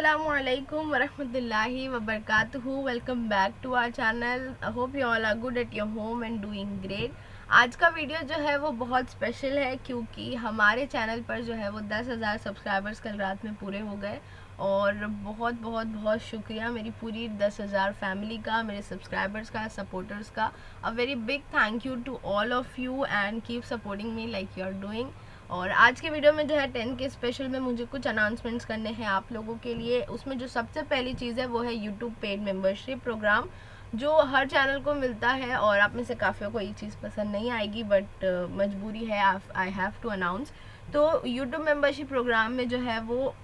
Assalamualaikum warahmatullahi wabarakatuh. Welcome back to our channel. I hope you all are good at your home and doing great. आज का video जो है वो बहुत special है क्योंकि हमारे चैनल पर जो है वो 10,000 सब्सक्राइबर्स कल रात में पूरे हो गए और बहुत बहुत बहुत शुक्रिया मेरी पूरी 10,000 फैमिली का, मेरे सब्सक्राइबर्स का, सपोर्टर्स का. A very big thank you to all of you and keep supporting me like you are doing. और आज के वीडियो में जो है 10 के स्पेशल में मुझे कुछ अनाउंसमेंट्स करने हैं आप लोगों के लिए. उसमें जो सबसे पहली चीज़ है वो है यूट्यूब पेड मेंबरशिप प्रोग्राम जो हर चैनल को मिलता है और आप में से काफ़ियों को ये चीज़ पसंद नहीं आएगी बट मजबूरी है, आई हैव टू अनाउंस. तो यूट्यूब मेंबरशिप प्रोग्राम में जो है वो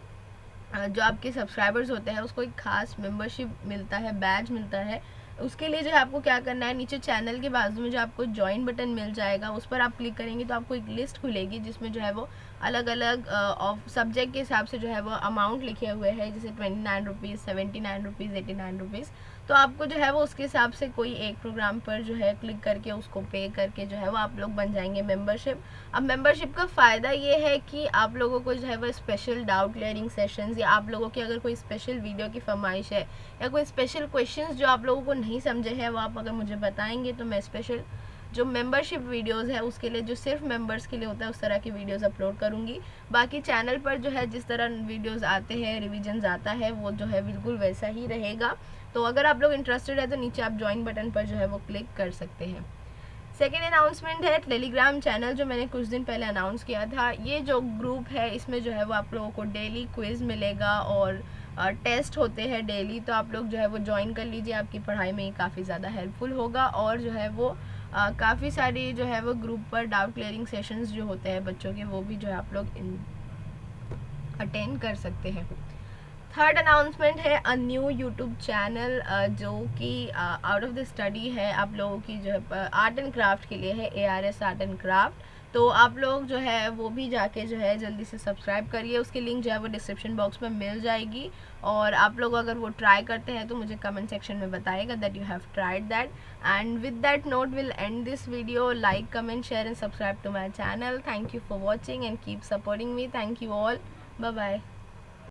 जो आपके सब्सक्राइबर्स होते हैं उसको एक खास मेंबरशिप मिलता है, बैज मिलता है. उसके लिए जो है आपको क्या करना है, नीचे चैनल के बाजू में जो आपको ज्वाइन बटन मिल जाएगा उस पर आप क्लिक करेंगे तो आपको एक लिस्ट खुलेगी जिसमें जो है वो अलग अलग सब्जेक्ट के हिसाब से जो है वो अमाउंट लिखे हुए हैं, जैसे 29 रुपीज़, 79 रुपीज़, 89 रुपीज़. तो आपको जो है वो उसके हिसाब से कोई एक प्रोग्राम पर जो है क्लिक करके उसको पे करके जो है वो आप लोग बन जाएंगे मेंबरशिप. अब मेंबरशिप का फ़ायदा ये है कि आप लोगों को जो है वो स्पेशल डाउट क्लियरिंग सेशंस या आप लोगों की अगर कोई स्पेशल वीडियो की फरमाइश है या कोई स्पेशल क्वेश्चंस जो आप लोगों को नहीं समझे हैं वो आप अगर मुझे बताएंगे तो मैं स्पेशल जो मेंबरशिप वीडियोस है उसके लिए जो सिर्फ मेंबर्स के लिए होता है उस तरह की वीडियोस अपलोड करूँगी. बाकी चैनल पर जो है जिस तरह वीडियोस आते हैं, रिविजन्स आता है, वो जो है बिल्कुल वैसा ही रहेगा. तो अगर आप लोग इंटरेस्टेड है तो नीचे आप ज्वाइन बटन पर जो है वो क्लिक कर सकते हैं. सेकेंड अनाउंसमेंट है टेलीग्राम चैनल जो मैंने कुछ दिन पहले अनाउंस किया था. ये जो ग्रुप है इसमें जो है वो आप लोगों को डेली क्विज़ मिलेगा और टेस्ट होते हैं डेली. तो आप लोग जो है वो ज्वाइन कर लीजिए, आपकी पढ़ाई में काफ़ी ज़्यादा हेल्पफुल होगा. और जो है वो काफ़ी सारी जो है वो ग्रुप पर डाउट क्लियरिंग सेशंस जो होते हैं बच्चों के वो भी जो है आप लोग अटेंड कर सकते हैं. थर्ड अनाउंसमेंट है अ न्यू यूट्यूब चैनल जो कि आउट ऑफ द स्टडी है आप लोगों की जो है आर्ट एंड क्राफ्ट के लिए है, ARS आर्ट एंड क्राफ्ट. तो आप लोग जो है वो भी जाके जो है जल्दी से सब्सक्राइब करिए. उसकी लिंक जो है वो डिस्क्रिप्शन बॉक्स में मिल जाएगी और आप लोग अगर वो ट्राई करते हैं तो मुझे कमेंट सेक्शन में बताइएगा that you have tried that. And with that note will end this video. Like, comment, share and subscribe to my channel. Thank you for watching and keep supporting me. Thank you all. Bye bye.